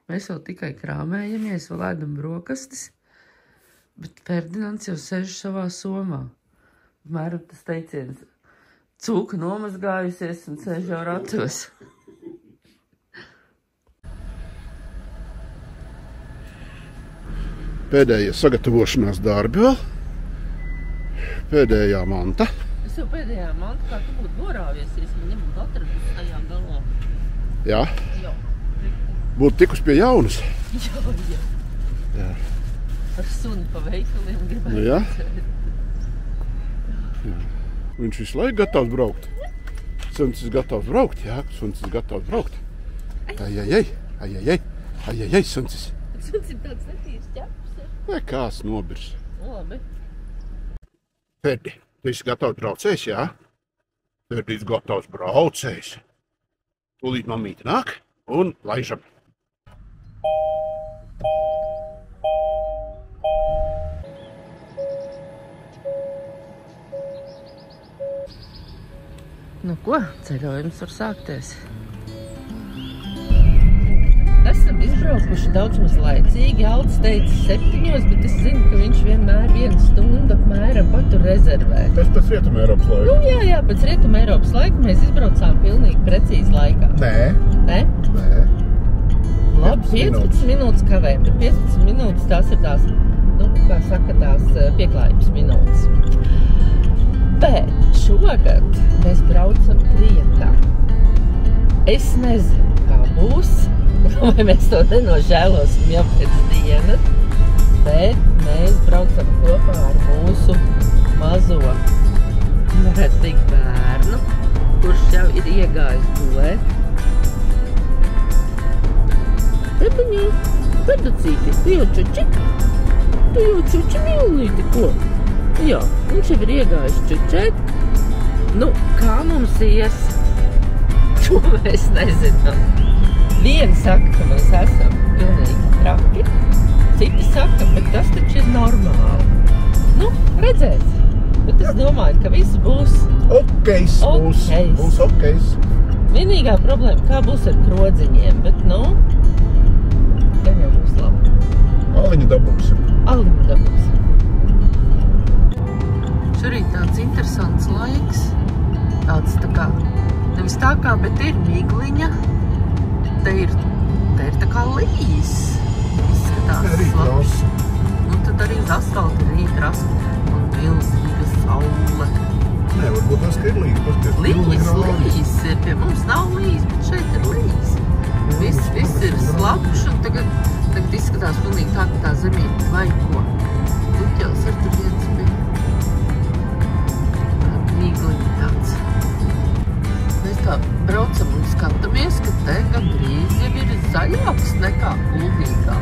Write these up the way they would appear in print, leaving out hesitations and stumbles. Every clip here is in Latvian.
Mēs vēl tikai krāmējamies, vēl ēdam brokastis, bet Ferdinands jau sēž savā somā. Mēram tas teiciens, cūka nomazgājusies un sēž jau ratos. Pēdējie sagatavošanās darbi vēl. Pēdējā manta. Es jau pēdējā manta, kā tu būtu norāviesies, man nebūtu atradus tajā galā. Jā? Jā. Būtu tikus pie jaunas. Jā. Ar suni pa veikaliem gribētu. Nu, jā. Viņš visu laiku gatavs braukt. Suns ir gatavs braukt, jā. Suns ir gatavs braukt. Ai, suncis. Suns ir tāds netīrs ķeps. Vai kāds nobirs? Labi. Ferdi, tu esi gatavs braucējs, jā? Ferdis gatavs braucējs. Tūlīt mamīte nāk un laižam. Nu ko, ceļojums var sākties. Esam izbraukuši daudz maz laicīgi. Alts teica 7, bet es zinu, ka viņš vienmēr 1 stundu apmēram patur rezervē. Tas pēc Rietuma Eiropas laika? Nu jā, pēc Rietuma Eiropas laika mēs izbraucām pilnīgi precīzi laikā. Nē. Ne? Nē. Labi, 15 minūtes kavējam, bet 15 minūtes tās ir tās, nu, kā saka, tās pieklājības minūtes. Bet šogad mēs braucam Krietā. Es nezinu, kā būs, vai mēs to nenožēlosim jau pēc dienas, bet mēs braucam kopā ar mūsu mazo, varētu teikt, bērnu, kurš jau ir iegājis gulēt. Pepiņī, peducīti, tu jau čuči mīlīti, ko? Jā, viņš jau ir iegājis čučēt. Nu, kā mums ies? To mēs nezinām. Viena saka, ka mēs esam pilnīgi traki. Citi saka, bet tas taču ir normāli. Nu, redzēs. Bet es domāju, ka viss būs Okejs. Būs okejs. Vienīgā problēma, kā būs ar krodziņiem, bet, nu, gan jau būs labi. Aliņu dabūsim. Šorīt tāds interesants laiks. Tāds tā kā, nevis tā kā, bet ir migliņa. Te ir tā kā līs. Izskatās slapš. Un tad arī uz asfalta ir rīt rasta un milzīga saule. Nē, varbūt tas, ka ir līs. Līs ir. Pie mums nav līs, bet šeit ir līs. Viss ir slapš un tagad izskatās pilnīgi tā, ka tā zemīte vai ko. Duķels ar tur viens bija. Mīgliņi tāds. Mēs tā braucam un skatāmies, ka te gandrīz jau ir zaļāks nekā Kuldīgā.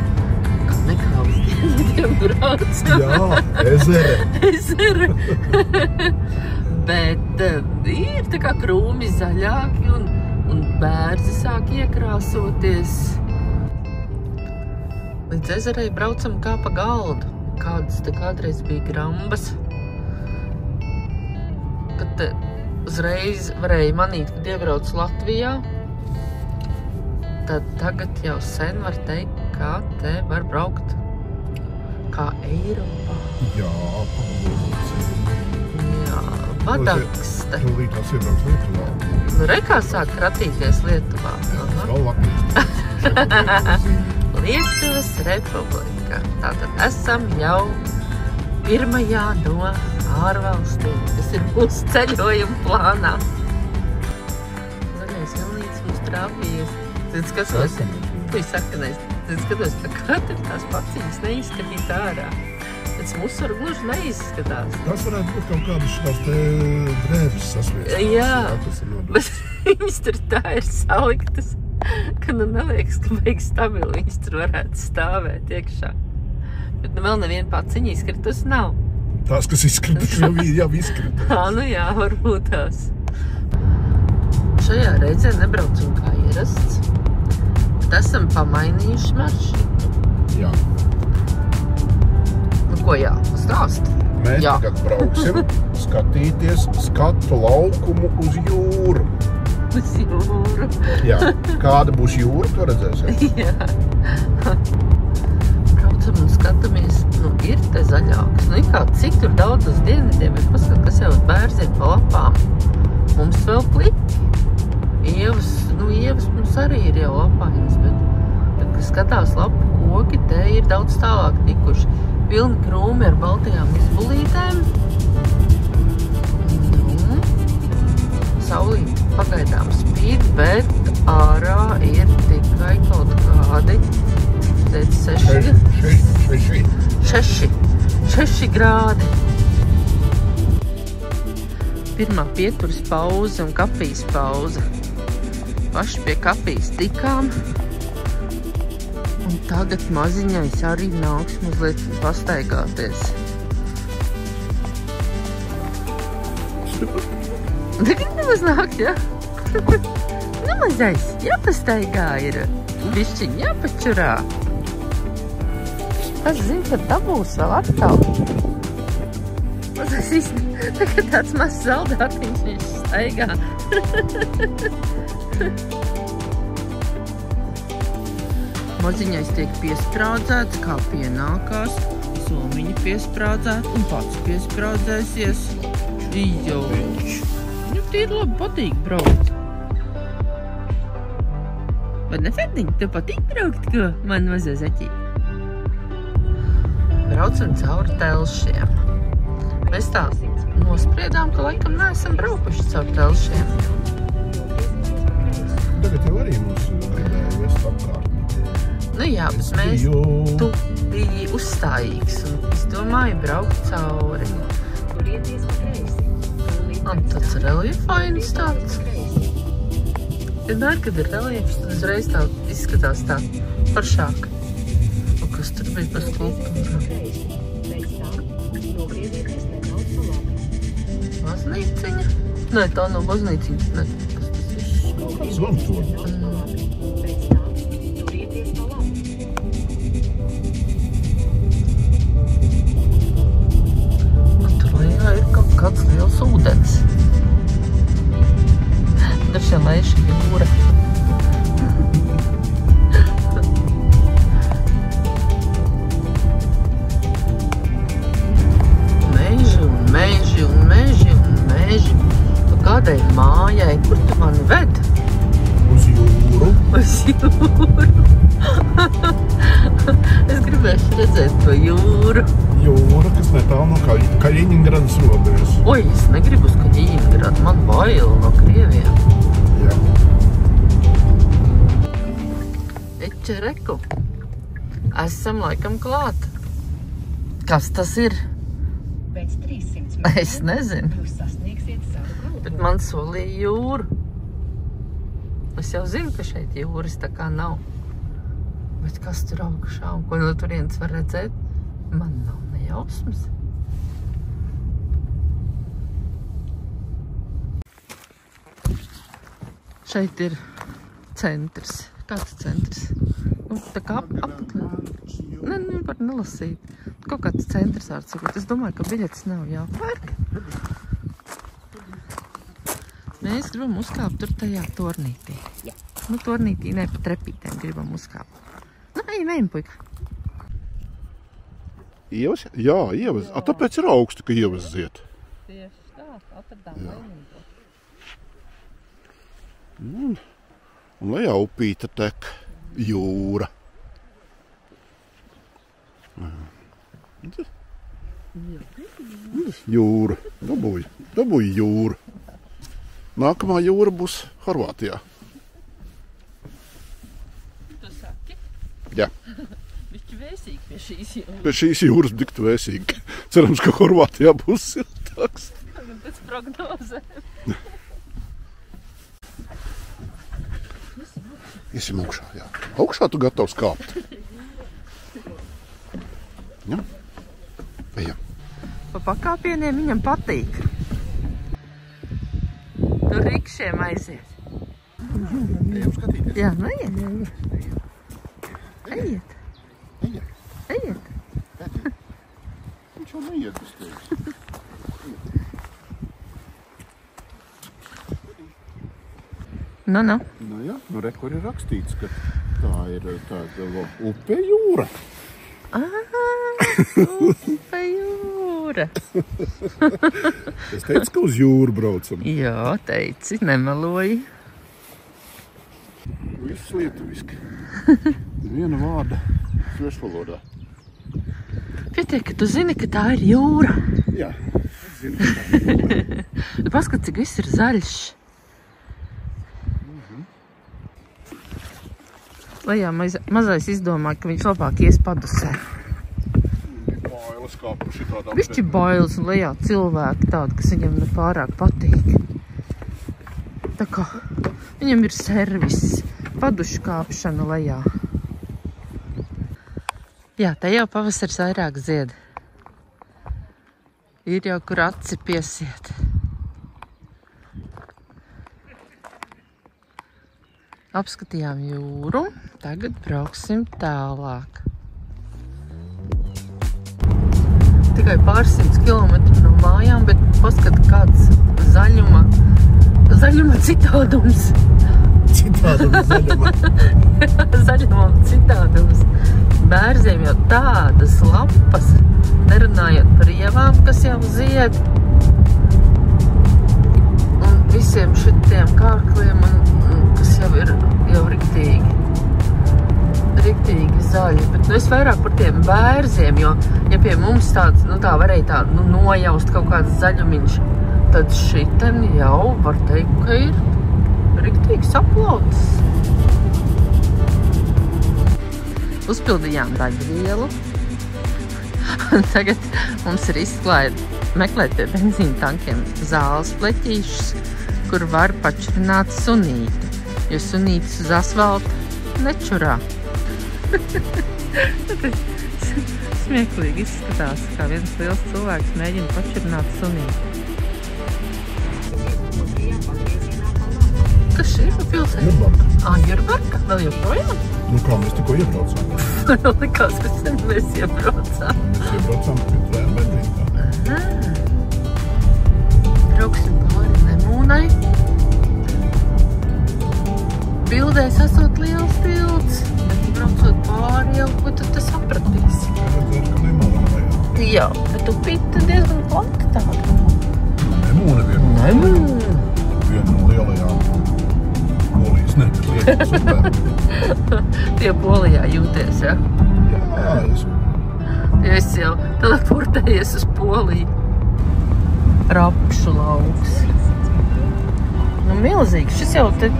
Nekā uz dienvidiem braucam. Jā, ezere. Bet ir tā kā krūmi zaļāki un bērzi sāk iekrāsoties. Līdz ezerei braucam kā pa galdu. Kādas te kādreiz bija grambas. Kad uzreiz varēja manīt, kad iebrauc Latvijā, tad tagad jau sen var teikt, kā te var braukt kā Eiropā. Jā, Jā, Badakste. Tūlīt tās iebrauc Lietuvā. Nu, rekā sāk kratīties Lietuvā. Vēl Latvijas. Lietuvas republika. Tātad esam jau pirmajā no ārvalstīm. Tas ir mūsu ceļojuma plānā. Zaļais vilnītis mums trāpījies. Tad skatos, tu sakanais. Tad skatos, ka katra tās paciņas neizskatīt ārā. Pēc musuru gluži neizskatās. Tas varētu būt kaut kādas šitās te drēbes sasviestās. Jā, bet viņas tur tā ir saliktas, ka nu neliekas, ka vajag stabili viņas tur varētu stāvēt iekšā. Bet nu vēl neviena paciņa izkritus nav. Tās, kas izkritus, jau izkritus. Nu jā, varbūt tās. Šajā reizē nebraucam kā ierasts, bet esam pamainījuši maršrutu. Jā. Nu ko jā, stāst? Mēs tagad brauksim skatīties skatu laukumu uz jūru. Uz jūru. Jā, kāda būs jūra, to redzēsim. Jā. Braucam un skatāmies, nu ir te zaļāks. Nu kā, cik tur daudz uz dienvidiem ir, paskat, kas jau bērzi ir pa lapām. Mums vēl pliki. Ievas mums arī ir jau lapainas, bet kas skatās lapu koki, te ir daudz tālāk tikuši. Pilni krūmi ar baltajām izbulītēm. Nu, saulīt pagaidām spīd, bet ārā ir tikai kaut kādi, teica, 6 grādi. Pirmā pieturas pauze un kafijas pauze. Paši pie kafijas tikām. Un tagad maziņais arī nāks mazliet pastaigāties. Tagad nemaz nākt, jā? Nu, mazais, jāpastaigā ir. Bišķiņ jāpačurā. Kas zina, kad dabūs vēl atkal. Mazais īsti, tagad tāds mazs zaldātiņš viņš staigā. Maziņais tiek piesprādzēts, kā pienākās. Somiņa piesprādzēt un pats piesprādzēsies. Jauč. Viņam tīri labi patīk braukt. Vai ne, Ferdiņ? Tev patīk braukt, ko man mazā zaķī? Braucam cauri Telšiem. Mēs tā nospriedām, ka laikam neesam braukuši cauri Telšiem. Tagad jau arī mums gribēja vest apkārt. Nu jā, bet tu biji uzstājīgs un es domāju braukt cauri. Un tāds reliefains tāds. Vienmēr, kad ir reliefs, tad uzreiz tā izskatās tā paršāk. Un kas tur bija par skulptūru? Baznīciņa? Nē, tā nav baznīciņa. Nē, kas tas ir? Zvontorņa. Kāds liels ūdens. Dažiem lēša jūra. Meži un meži un meži un meži. Tu kādai mājai, kur tu mani ved? Uz jūru. Uz jūru. Es gribēšu redzēt to jūru. Jūra, kas netālu no Kaļiņingradas robežas. Oi, es negribu uz Kaļiņingradu, man bail no Krieviem. Jā. Ečereku. Esam laikam klāt. Kas tas ir? Es nezinu. Bet man solīja jūru. Es jau zinu, ka šeit jūras tā kā nav. Bet kas tur augšā un ko no turienes var redzēt? Man nav nejausmas. Šeit ir centrs. Kāds centrs? Nu, tā kā apakļā. Ne, nevar nelasīt. Kaut kāds centrs ārtsakot. Es domāju, ka biļetes nav jāpērk. Mēs gribam uzkāpt tur tajā tornītī. Nu, tornītī ne, pa trepītēm gribam uzkāpt. Nu, ejam, puika. Ievas? Jā, ievas. Tāpēc ir augstu, ka ievas ziet. Tieši tā, atradām Leningu. Un lejā upīte tek jūra. Jūra. Dabūja jūra. Nākamā jūra būs Horvātijā. Tu saki? Jā. Bišķi vēsīgi pie šīs jūras. Pie šīs jūras diktu vēsīgi. Cerams, ka Horvātijā būs siltāks. Pēc prognozēm. Iesim augšā, jā. Augšā tu gatavs kāpt. Jā. Ejam. Pa pakāpieniem viņam patīk. Tur rikšiem aiziet. Ejam skatīties. Jā, nu ejiet. Ejiet. Ejiet. Viņš jau neiet uz tevis. Nu. Nu jā, nu re, kur ir rakstīts, ka Tā ir tāda upe jūra. Upe jūra. Es teicu, ka uz jūru braucam. Jā, teici, nemeloji. Viss lietuviski. Viena vārda svešvalodā. Pietiek, ka tu zini, ka tā ir jūra. Jā, es zinu, ka tā ir jūra. Tu paskat, cik viss ir zaļš. Lejā mazais izdomāja, ka viņš labāk ies padusē. Bailes kā par šitādām. Višķi bailes un lejā cilvēki tādi, kas viņam nepārāk patīk. Tā kā viņam ir servis, padušu kāpšana lejā. Jā, te jau pavasars vairāk zied. Ir jau, kur aci piesiet. Apskatījām jūru, tagad brauksim tālāk. Tikai pārsimts kilometru no mājām, bet paskat kāds zaļuma citādums. Zaļuma citādums. Bērziem jau tādas lapas, nerunājot par ievām, kas jau zied. Un visiem šitiem kārkliem, kas jau ir riktīgi zaļi. Bet es vairāk par tiem bērziem, jo, ja pie mums tāds, tā varēja nojaust kaut kāds zaļumiņš, tad šiten jau var teikt, ka ir riktīgi saplauts. Uzpildījām daļvielu. Tagad mums ir meklēt pie benzīna tankiem zāles pleķīšus, kur var pačurināt sunīti, jo sunītis uz asfalta nečurā. Smieklīgi izskatās, kā viens liels cilvēks mēģina pačurināt sunīti. Kas šī pa pilsētu? Jurbarka. Jurbarka? Vēl joprojām? Kā mēs tikko iebraucām? Likās, ka sen mēs iebraucām. Mēs iebraucām pie trējām benzīna. Brauksim pāri Lemūnai. Bildēs esot liels tilts, bet braucot pāri jau, ko tad te sapratīsi? Redzēt, ka Lemūna vajag. Jā, bet upīte diezgan plata tāda. Lemūna viena no lielajām Polijas, lielajām upēm. Tie Polijā jūties, ja? Jā, Es jau teleportējies uz Poliju. Rapšu lauks. Milzīgs. Šis jau te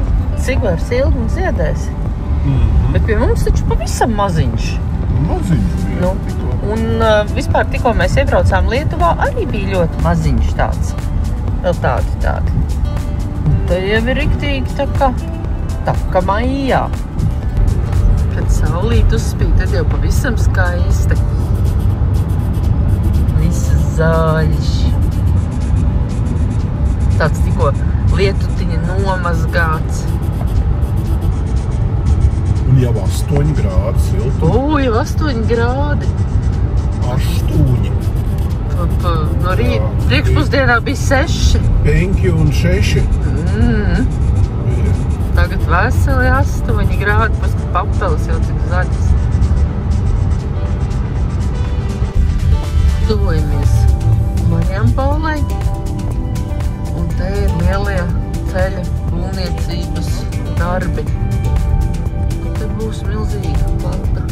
cik vairs ilgi un ziedēs. Bet pie mums taču pavisam maziņš. Maziņš bija. Un vispār tikko mēs iebraucām Lietuvā, arī bija ļoti maziņš tāds. Vēl tādi. Te jau ir riktīgi tā kā maijā. Kad saulīt uzspīd, tad jau pavisam skaisti. Viss zaļš. Tāds tikko lietutiņa nomazgāts. Un jau 8 grādi siltu. Jau 8 grādi. 8. No rīta priekšpusdienā bija 6. Penki un 6. Tagad veseli 8 grādi, paskat papeles jau cik zaļas. Tuvojamies Marijampolei. Un te ir lielie ceļa būvniecības darbi. Te būs milzīga plata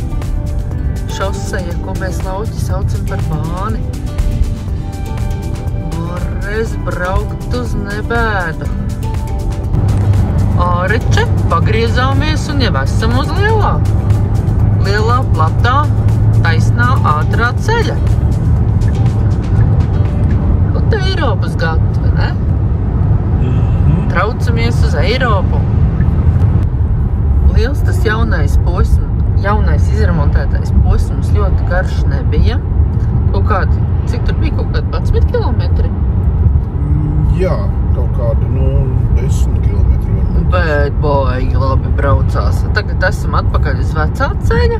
šoseja, ko mēs lauķi saucam par bāni. Varēs braukt uz nebēdu. Āreče, pagriezāmies un jau esam uz lielā, platā, taisnā, ātrā ceļa. Un te Eiropas gadu, vai ne? Traucamies uz Eiropu. Liels tas jaunais izremontētais posms ļoti garš nebija. Cik tur bija? Kaut kādi 11 kilometri? Jā, kaut kādi 10 kilometri. Bet baigi labi braucās. Tagad esam atpakaļ uz vecā ceļa.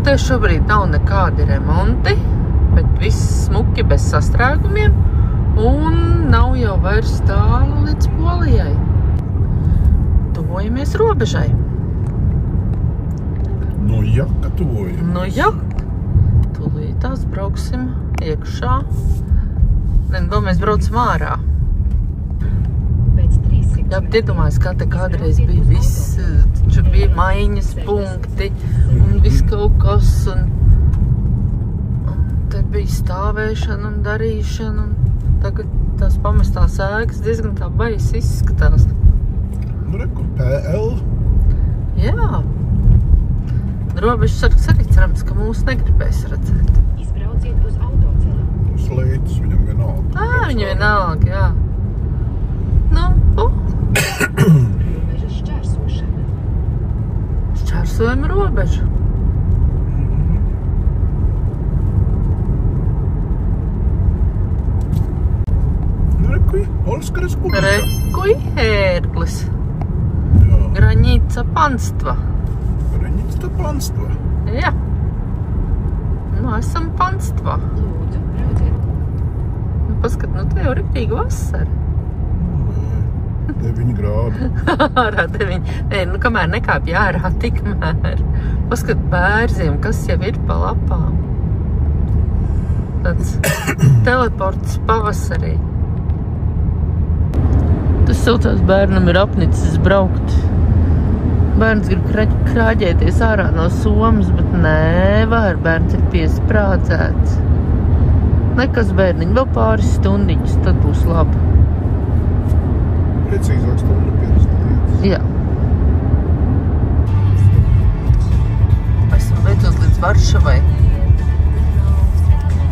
Te šobrīd nav nekādi remonti, bet viss smuki bez sastrēgumiem. Un nav jau vairs tālu līdz Polijai. Tuvojamies robežai. Nu, ja, gatavojam. Nu, jā. Tūlītās brauksim iekšā. Vēl mēs braucam ārā. Jā, bet iedomājies, kā te kādreiz bija viss, taču bija maiņas punkti un viss kaut kas, un te bija stāvēšana un darīšana, un tagad tās pamestās ēkas diezgan tā baisi izskatās. Nu, reku, PL. Jā. Robežas saka, cerams, ka mūs negribēs redzēt. Izbrauciet uz autoceļa. Slēdis viņam vienalga. Viņam vienalga, jā. Nu, Robežas šķērsošana. Šķērsojam robežu. Nu, reku, Polska Respublika. Rekuj, ērglis. Jā. Graņīca panstva. Graņīca panstva. Jā. Nu, esam panstvā. Lūdzu, brauciet. Nu, paskat, nu te jau riktīgi vasara. 9 grādi. Ārā 9. Nē, nu kamēr nekāpj ārā, tikmēr. Paskat bērziem, kas jau ir pa lapām. Tāds teleports pavasarī. Tas saucās bērnam ir apnicis braukt. Bērns grib krāģēties ārā no somas, bet nevar, bērns ir piesprādzēts. Nekas bērniņ, vēl pāris stundiņas, tad būs labi. Precīzāk stundu 50. Jā. Esam beidzot līdz Varšavai.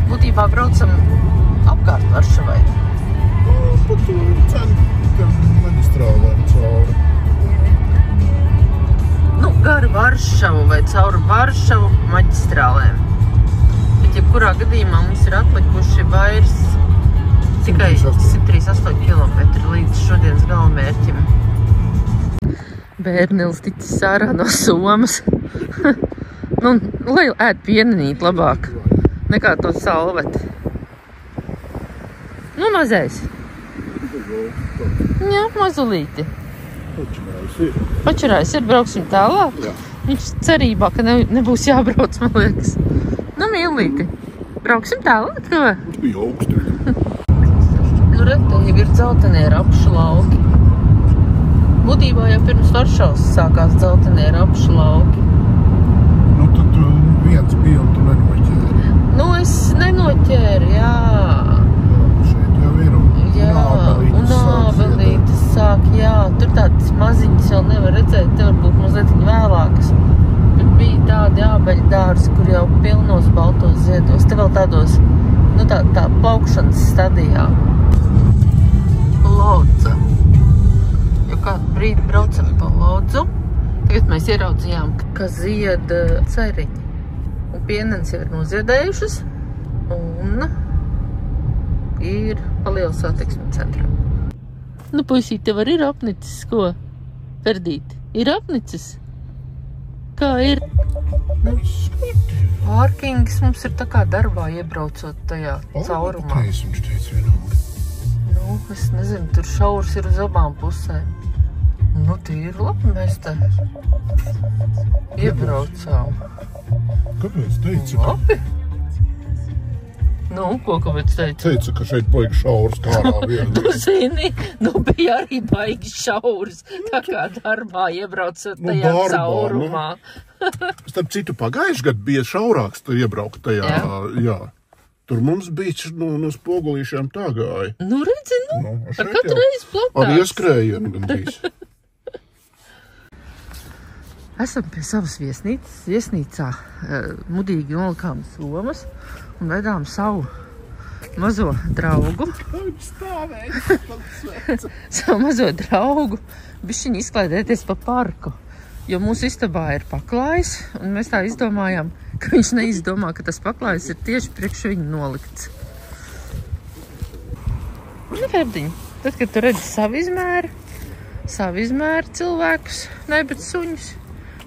Būtībā braucam apkārt Varšavai. Pa tu centram maģistrālēm cauri. Nu, gar Varšavu vai cauri Varšavu maģistrālēm. Bet jebkurā gadījumā mums ir atlikuši vairs tikai 138 km līdz šodienas galamērķim. Bērnelis ticis ārā no somas. Nu, lai ēd pienenīt labāk nekā to salveti. Nu, mazais. Jā, mazulīti. Pačurājs ir, brauksim tālāk. Jā. Viņš cerībā, ka nebūs jābrauc, man liekas. Nu, mīlīti. Brauksim tālāk, vai? Mums bija augstu. Nu, redz, te jau ir dzeltenie rapšu lauki. Būtībā jau pirms Varšavas sākās dzeltenie rapšu lauki. Nu, tad viens bija un tu nenoķēri. Nu, es nenoķēru, jā. Šeit jau ir Un ābelītes sāk, jā. Tur tādas maziņas vēl nevar redzēt, te varbūt mazliet vēlākas. Bet bija tādi ābeļu dārzi, kur jau pilnos baltos ziedos. Te vēl tādos, nu tā plaukšanas stadijā. Lodza. Jo kādu brīdi braucam pa Lodzu. Tagad mēs ieraudzījām, ka zied ceriņi. Un pienens jau ir noziedējušas. Un ir paliels satiksmi centrā. Nu, puisīt, tev arī ir apnicis, ko? Ferdīti, ir apnicis? Kā ir? Nu, pārkings mums ir tā kā darbā iebraucot tajā caurumā. Viņš teica vienalga. Nu, es nezinu, tur šaurs ir uz abām pusēm. Nu, tīri labi mēs te iebraucām. Kāpēc teica? Labi. Nu, ko kāpēc teica? Teica, ka šeit baigi šaurs kārā vienu. Tu zini, nu bija arī baigi šaurs, tā kā darbā iebraucot tajā caurumā. Starp citu, pagājuši gadu bija šaurāks tu iebraukt tajā, jā. Tur mums bija no spogulīšiem tā gāja. Nu, redzi, ar katru reizi platās. Ar ieskrējienu gandrīz. Esam pie savas viesnīcas. Viesnīcā mudīgi nolikām somas un vedām savu mazo draugu. Savu mazo draugu bišķiņi izklaidēties pa parku. Jo mūsu istabā ir paklājs, un mēs tā izdomājām, ka viņš neizdomā, ka tas paklājs ir tieši priekš viņu nolikts. Nu, Ferdiņ, tad, kad tu redzi savu izmēru cilvēkus, ne, bet suņus,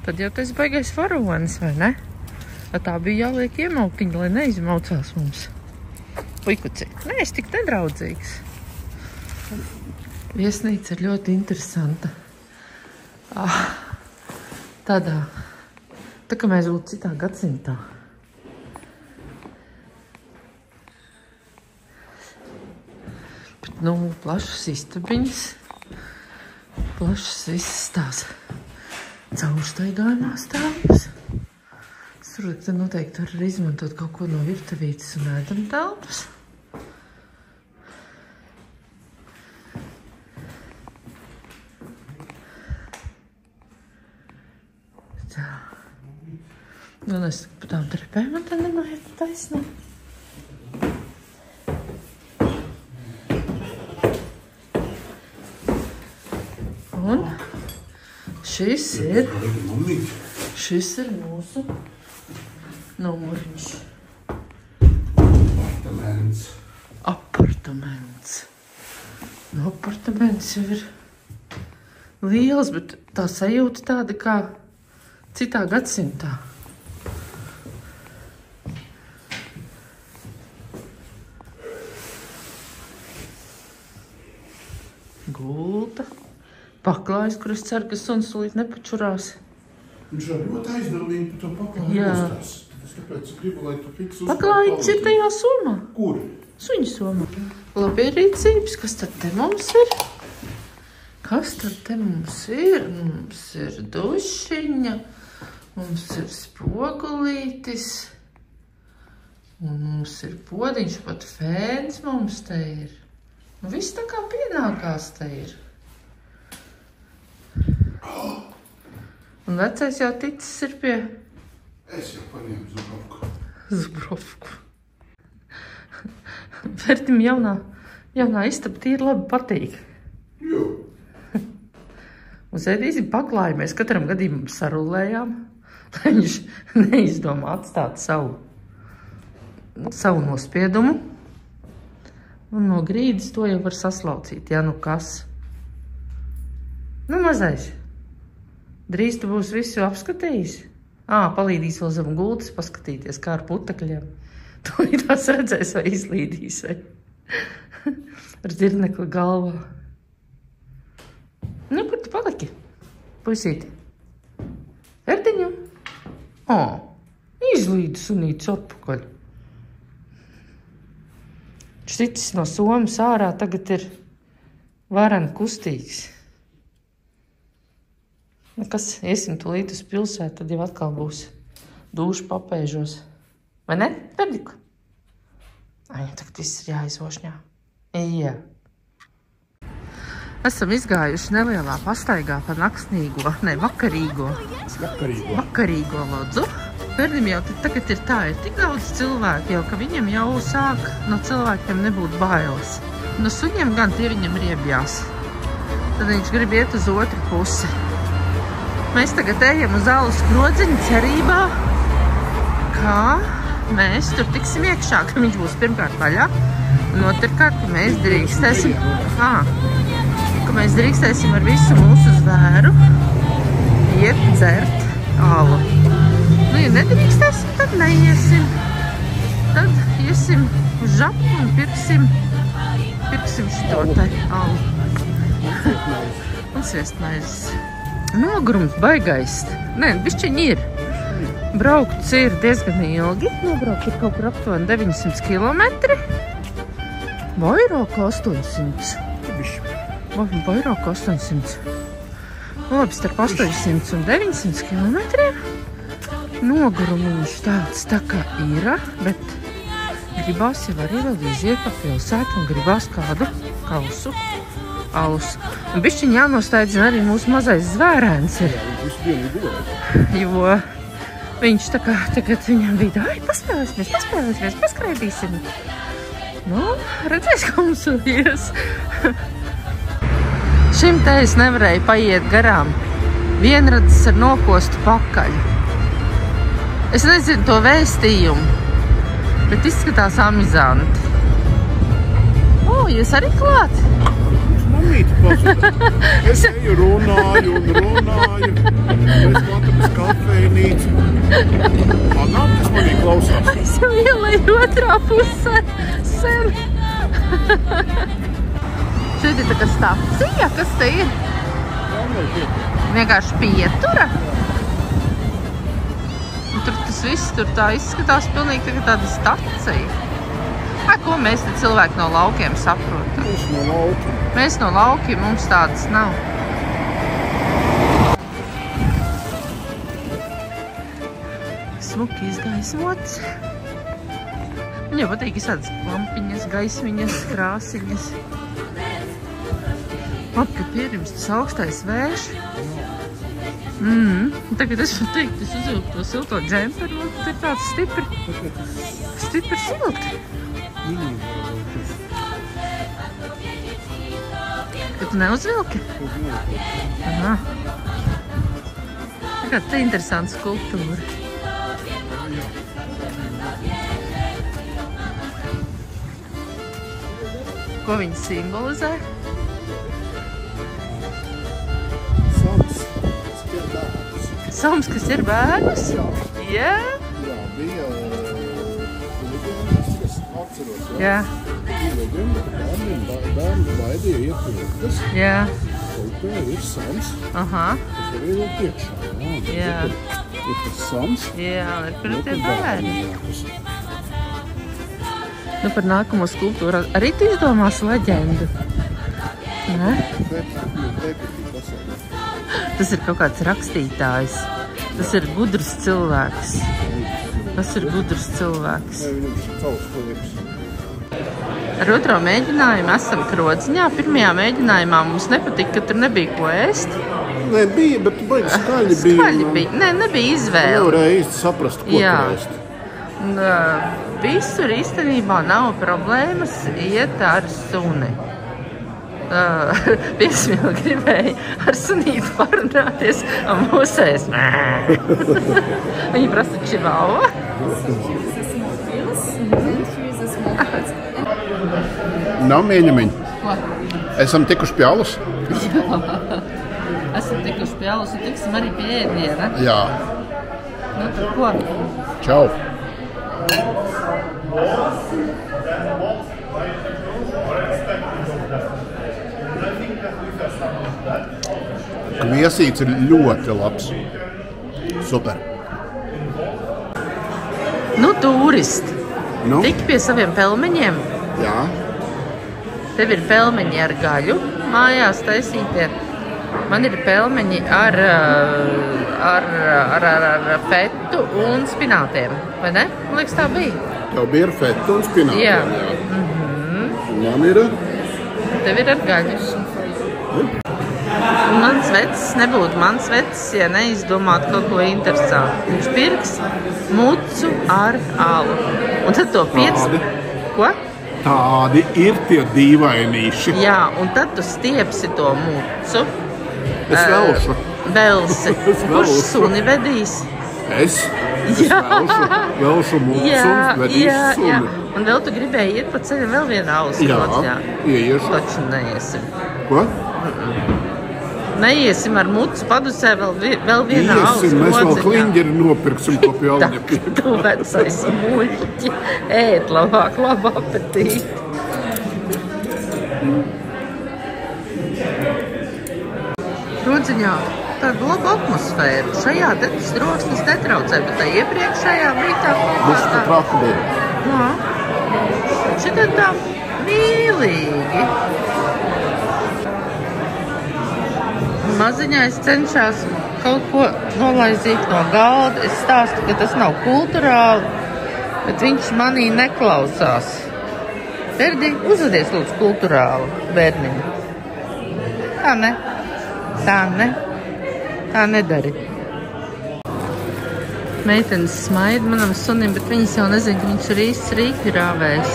tad jau tas baigais varonis, vai ne? Tā bija jāliek iemautiņa, lai neizmaucās mums. Puikuci, nē, es tik nedraudzīgs. Viesnīca ir ļoti interesanta. Tādā Tā kā mēs būtu citā gadsimtā. Bet, nu, plašas istabiņas, plašas visas tās caurstaigājumās telpas. Es saprotu, ka noteikti var izmantot kaut ko no virtuvītes un ēdam telpas. Tā. Un es pa tām trepēm man te nemāju taisnām. Un šis ir mūsu numuriņš. Apartaments. Nu, apartaments jau ir liels, bet tā sajūta tāda kā citā gadsimtā. Gulta. Paklājs, kur es ceru, ka suns tūlīt nepačurās. Viņš jau ļoti aizdomīgi par to paklāju uzstās. Es tāpēc gribu, lai tu fiks uzstās. Paklājs ir tajā somā. Kur? Suņu somā. Labi rīcības, kas tad te mums ir? Kas tad te mums ir? Mums ir dušiņa, mums ir spogulītis, un mums ir podiņš, pat fēns mums te ir. Nu, viss tā kā pienākās te ir. Un vecais jau ticis ir pie... Es jau paņēmu Zubrovku. Zubrovku. Fertim jaunā istaba tīri labi patīk. Jo. Uz ēdīsim paklājamies, katram gadījumam sarulējām, lai viņš neizdomā atstāt savu nospiedumu. Un no grīdas to jau var saslaucīt, ja nu kas. Nu, mazais. Drīz tu būs visu apskatījis. Palīdīs vēl zem gultas paskatīties, kā ar putekļiem. To ir tās redzēs vai izlīdīs, vai ar zirnekli galvā. Nu, kur tu paliki? Puisīti. Fertiņu? Izlīdi sunīts atpakaļ. Šis no somas ārā tagad ir vareni kustīgs. Kas, iesim tūlīt uz pilsētu, tad jau atkal būs dūša papēžos. Vai ne, Ferdiku? Tagad viss ir jāizvošņā. Jā. Esam izgājuši nelielā pastaigā par vakarīgo lodzu. Ferdim jau tagad ir tik daudz cilvēku, jau, ka viņam jau sāk no cilvēkiem nebūt bailes. No suņiem gan tie viņam riebjās. Tad viņš grib iet uz otru pusi. Mēs tagad ejam uz alus krodziņu cerībā, ka mēs tur tiksim iekšā, ka viņš būs pirmkārt vaļā, un otrkārt, ka mēs drīkstēsim ar visu mūsu zvēru iet dzert alu. Nu, ja nedrīkstēsim, tad neiesim. Tad iesim uz žapu un pirksim šito te alu. Un sviestmaizes. Nogurums baigais. Nē, bišķiņi ir. Braukts ir diezgan ilgi. Nobraukt ir kaut kur aptuveni 900 kilometri. Vairāk 800. Vairāk 800. Labi, starp 800 un 900 kilometriem. Nogurums tāds tā kā ir, bet gribās jau arī vēl iziet pa pilsētu un gribās kādu kausu alus. Un bišķiņ jānostaidzina arī mūsu mazais zvērēns ir. Jo viņš tā kā tagad viņam bija, paspēlēsimies, paskraidīsim. Nu, redzēs, kā mums ies. Šim te es nevarēju paiet garām. Vienradzes ar nokostu pakaļ. Es nezinu to vēstījumu, bet izskatās amizanti. Jūs arī klāt? Mamīti pasaka. Es eju runāju. Es klātam uz kafejnīcu. Nāk, tas manī klausās. Es jau ielēju otrā pusē. Sen. Šeit ir tā kā stacija, kas te ir? Vienkārši pietura. Tur tas viss, tur tā izskatās pilnīgi tagad tāda stacija. Ko mēs te cilvēki no laukiem saprotam? Mēs no laukiem, mums tādas nav. Smuki izgaismots. Man jau patīk visādas lampiņas, gaismiņas, krāsiņas. Ka pierimst tas augstais vējš. Tagad es varu teikt, es uzvilku to silto džemperu, un tur ir tāds stipri silti. Ka tu neuzvilki? Aha. Tagad te interesanta skulptūra. Ko viņi simbolizē? Sams, kas ir bērns? Jā? Jā, bija leģendas, kas atceros, jā? Bija leģenda, ka bērni baidīja iet vilkas. Jā. Upē ir Sams, Aha. kas arī vēl priekšā. Jā. Ir tas Sams. Jā, ir par tie bērni. Nu, par nākamo skulptūru arī tu izdomās leģendu? Ne? Tas ir kaut kāds rakstītājs. Tas ir gudrs cilvēks. Ar otro mēģinājumu esam Krodziņā. Pirmajā mēģinājumā mums nepatika, ka tur nebija ko ēst. Nē, bija, bet baigi skaļi bija. Skaļi bija. Nē, nebija izvēle. Nevarēja īsti saprast, ko ēst. Visur īstenībā nav problēmas iet ar suni. Piesmēl gribēja ar sunīti parunāties, un mūsēs. Viņi prasa čivauva. Nav mieņamiņi. Ko? Esam tikuši pie alus? Jā. Esam tikuši pie alus un tiksim arī pie ēdiena. Jā. Nu, tad ko? Čau. Kviesīts ir ļoti labs. Super. Nu, turisti. Nu? Tik pie saviem pelmeņiem. Jā. Tev ir pelmeņi ar gaļu mājās taisītie. Man ir pelmeņi ar fetu un spinātiem. Vai ne? Man liekas, tā bija. Tev bija ar fetu un spinātiem. Jā. Man ir... Tev ir ar gaļu. Un mans vecs nebūtu mans vecs, ja neizdomātu kaut ko interesantu. Viņš pirks mucu ar alu. Un tad to Ko? Tādi ir tie dīvainīši. Jā, un tad tu stiepsi to mucu. Es velšu. Velsi. Kurš suni vedīs? Es velšu mucu un vedīšu suni. Un vēl tu gribēji iet pa ceļam vēl vienu alus. Jā, ieiešu. Taču neiesim. Ko? Neiesim ar mucu padusē vēl vienu alus. Iesim, mēs vēl kliņģeri nopirksim ko pie Alņa pie. Tu vecais muļķi. Ēd labāk, labu apetīti. Krodziņā tāda laba atmosfēra. Šajā troksnis netraucē, bet tā iepriekšējā bija tā Viss tā traki bija. Jā. Šitad tā mīlīgi. Maziņais cenšas kaut ko nolaizīt no galda. Es stāstu, ka tas nav kulturāli, bet viņš manī neklausās. Ferdi, uzvedies lūdzu kulturāli, bērniņu. Tā ne. Tā nedari. Meitenes smaida manam sunim, bet viņas jau nezina, ka viņš ir īsts rīkļu rāvējs.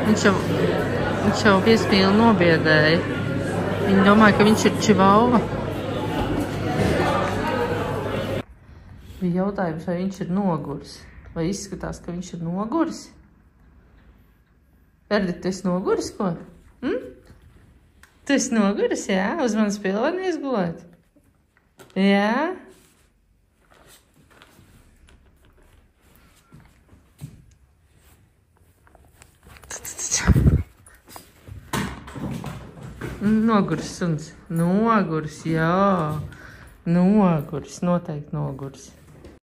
Viņš jau piespīli nobiedēja. Viņi domāja, ka viņš ir čivauva. Bija jautājums, vai viņš ir noguris. Vai izskatās, ka viņš ir noguris? Ferdi, tu esi noguris, ko? Tu esi noguris, jā? Uz manas pilvenies gulēt? Jā? Noguris suns. Noguris, jā. Noguris, noteikti noguris.